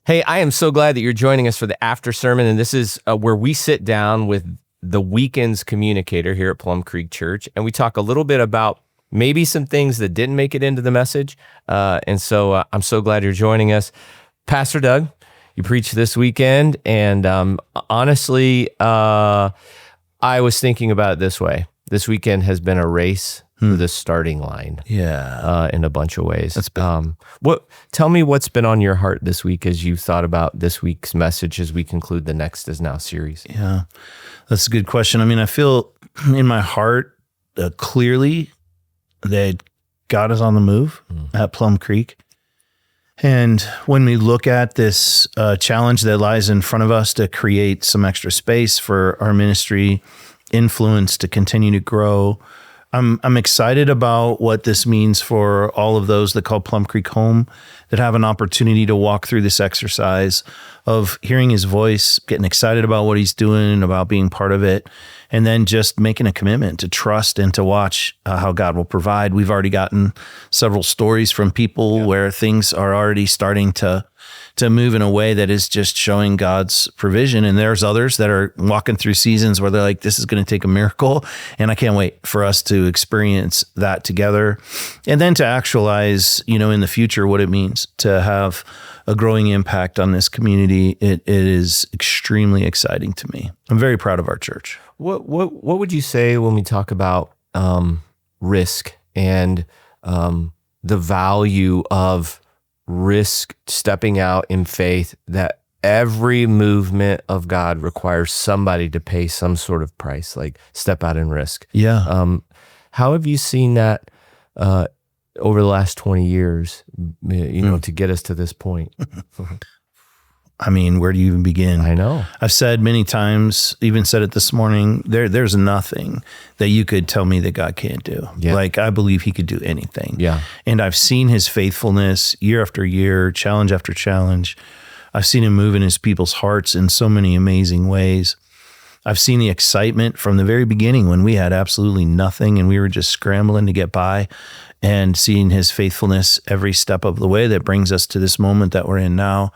Hey, I am so glad that you're joining us for the after sermon, and this is where we sit down with the weekend's communicator here at Plum Creek Church, and we talk a little bit about maybe some things that didn't make it into the message, and so I'm so glad you're joining us. Pastor Doug, you preached this weekend, and honestly, I was thinking about it this way. This weekend has been a race for the starting line. Yeah. In a bunch of ways. That's been, Tell me what's been on your heart this week as you've thought about this week's message as we conclude the Next Is Now series. yeah, that's a good question. I mean, I feel in my heart clearly that God is on the move at Plum Creek. And when we look at this challenge that lies in front of us to create some extra space for our ministry influence to continue to grow, I'm excited about what this means for all of those that call Plum Creek home, that have an opportunity to walk through this exercise of hearing his voice, getting excited about what he's doing, about being part of it, and then just making a commitment to trust and to watch how God will provide. We've already gotten several stories from people where things are already starting to move in a way that is just showing God's provision. And there's others that are walking through seasons where they're like, this is going to take a miracle. And I can't wait for us to experience that together. And then to actualize, in the future, what it means to have a growing impact on this community. It is extremely exciting to me. I'm very proud of our church. What would you say when we talk about risk and the value of risk, stepping out in faith, that every movement of God requires somebody to pay some sort of price, like step out and risk? Yeah. How have you seen that over the last 20 years, to get us to this point? I mean, where do you even begin? I know. I've said many times, even said it this morning, there's nothing that you could tell me that God can't do. Yeah. Like, I believe he could do anything. Yeah. And I've seen his faithfulness year after year, challenge after challenge. I've seen him move in his people's hearts in so many amazing ways. I've seen the excitement from the very beginning when we had absolutely nothing and we were just scrambling to get by, and seeing his faithfulness every step of the way that brings us to this moment that we're in now.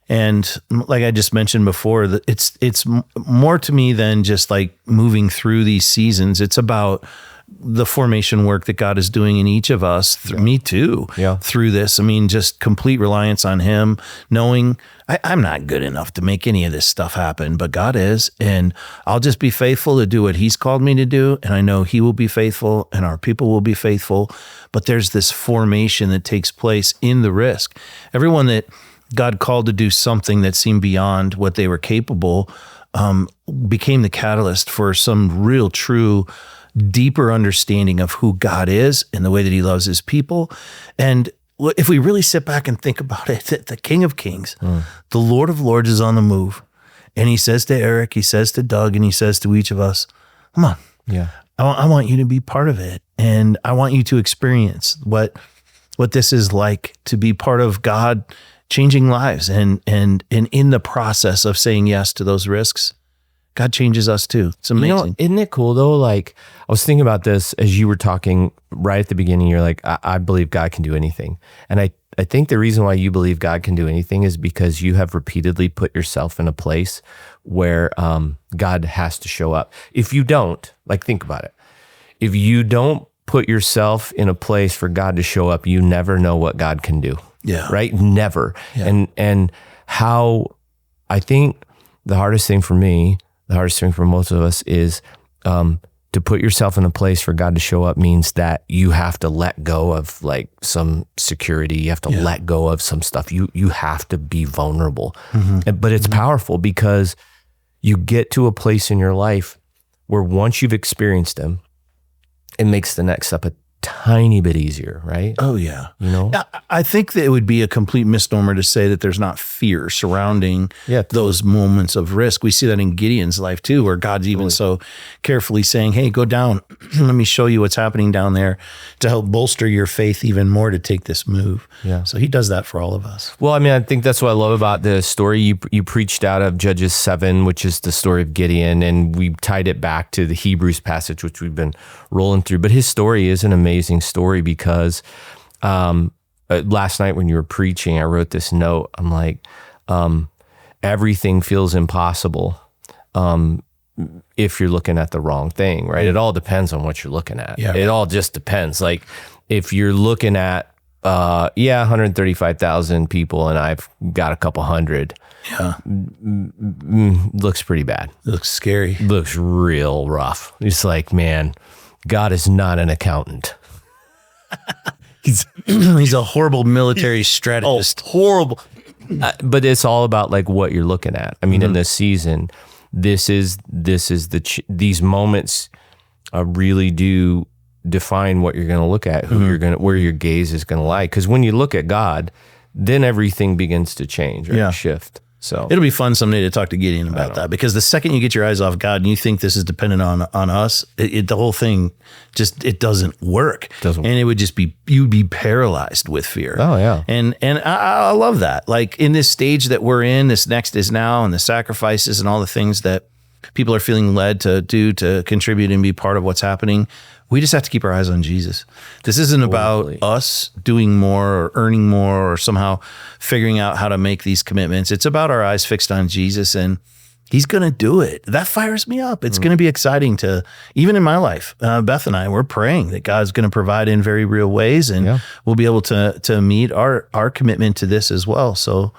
And like I just mentioned before, it's more to me than just like moving through these seasons. It's about the formation work that God is doing in each of us, me too, through this. I mean, just complete reliance on him, knowing I'm not good enough to make any of this stuff happen, but God is, and I'll just be faithful to do what he's called me to do. And I know he will be faithful and our people will be faithful, but there's this formation that takes place in the risk. Everyone that God called to do something that seemed beyond what they were capable became the catalyst for some real, true, deeper understanding of who God is and the way that he loves his people. And if we really sit back and think about it, the King of Kings, the Lord of Lords is on the move. And he says to Eric, he says to Doug, and he says to each of us, come on. Yeah. I want you to be part of it. And I want you to experience what this is like to be part of God changing lives, and in the process of saying yes to those risks, God changes us too. It's amazing. Isn't it cool though? Like, I was thinking about this as you were talking right at the beginning. You're like, I believe God can do anything. And I think the reason why you believe God can do anything is because you have repeatedly put yourself in a place where God has to show up. If you don't, like, think about it. If you don't put yourself in a place for God to show up, you never know what God can do. Yeah. Right? Never. Yeah. And how I think the hardest thing for me, the hardest thing for most of us is to put yourself in a place for God to show up means that you have to let go of like some security. You have to let go of some stuff. You have to be vulnerable. But it's powerful because you get to a place in your life where once you've experienced him, it makes the next step a tiny bit easier, right? Oh, yeah. I think that it would be a complete misnomer to say that there's not fear surrounding those moments of risk. We see that in Gideon's life too, where God's even so carefully saying, hey, go down. Let me show you what's happening down there to help bolster your faith even more to take this move. Yeah. So he does that for all of us. Well, I mean, I think that's what I love about the story. You preached out of Judges 7, which is the story of Gideon, and we tied it back to the Hebrews passage, which we've been rolling through. But his story is an amazing story because last night when you were preaching, I wrote this note. I'm like, everything feels impossible if you're looking at the wrong thing, right? It all depends on what you're looking at. Yeah. It all just depends. Like if you're looking at, 135,000 people and I've got a couple hundred, looks pretty bad. It looks scary. Looks real rough. It's like, man, God is not an accountant. He's a horrible military strategist. Horrible. But it's all about like what you're looking at. I mean, in this season, these moments really do define what you're going to look at, where your gaze is going to lie. Because when you look at God, then everything begins to change, right? Shift. So it'll be fun someday to talk to Gideon about that, because the second you get your eyes off God and you think this is dependent on us, the whole thing it doesn't work. And it would just be, you'd be paralyzed with fear. Oh yeah. And I love that. Like in this stage that we're in, this next is now, and the sacrifices and all the things that people are feeling led to do to contribute and be part of what's happening. We just have to keep our eyes on Jesus. This isn't about us doing more or earning more or somehow figuring out how to make these commitments. It's about our eyes fixed on Jesus, and he's going to do it. That fires me up. It's going to be exciting to, even in my life, Beth and I, we're praying that God's going to provide in very real ways, and we'll be able to meet our commitment to this as well. So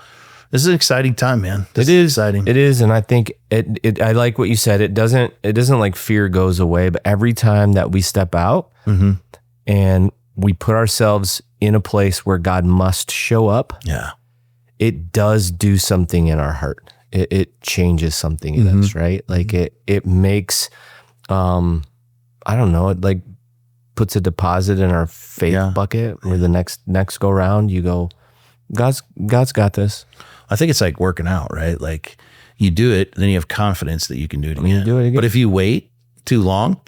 this is an exciting time, man. It is exciting. It is, and I think I like what you said. It doesn't like fear goes away, but every time that we step out and we put ourselves in a place where God must show up, it does do something in our heart. It changes something in us, right? Like it makes, I don't know, it like puts a deposit in our faith bucket where the next go round you go, God's got this. I think it's like working out, right? Like you do it, then you have confidence that you can do it again. But if you wait too long,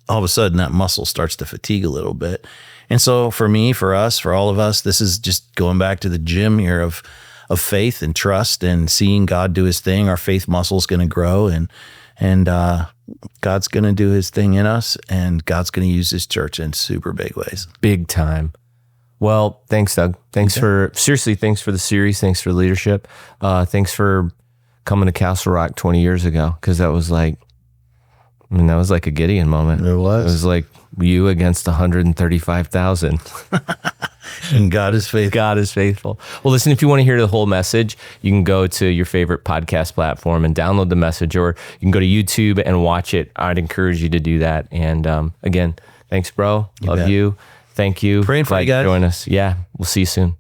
all of a sudden that muscle starts to fatigue a little bit. And so for me, for us, for all of us, this is just going back to the gym here of faith and trust and seeing God do his thing. Our faith muscle is going to grow, and God's going to do his thing in us, and God's going to use his church in super big ways. Big time. Well, thanks, Doug. Thanks for the series. Thanks for the leadership. Thanks for coming to Castle Rock 20 years ago, because that was like a Gideon moment. It was. It was like you against 135,000. And God is faithful. God is faithful. Well, listen, if you want to hear the whole message, you can go to your favorite podcast platform and download the message, or you can go to YouTube and watch it. I'd encourage you to do that. And again, thanks, bro. Love you. Thank you. Praying for you guys. Join us. Yeah. We'll see you soon.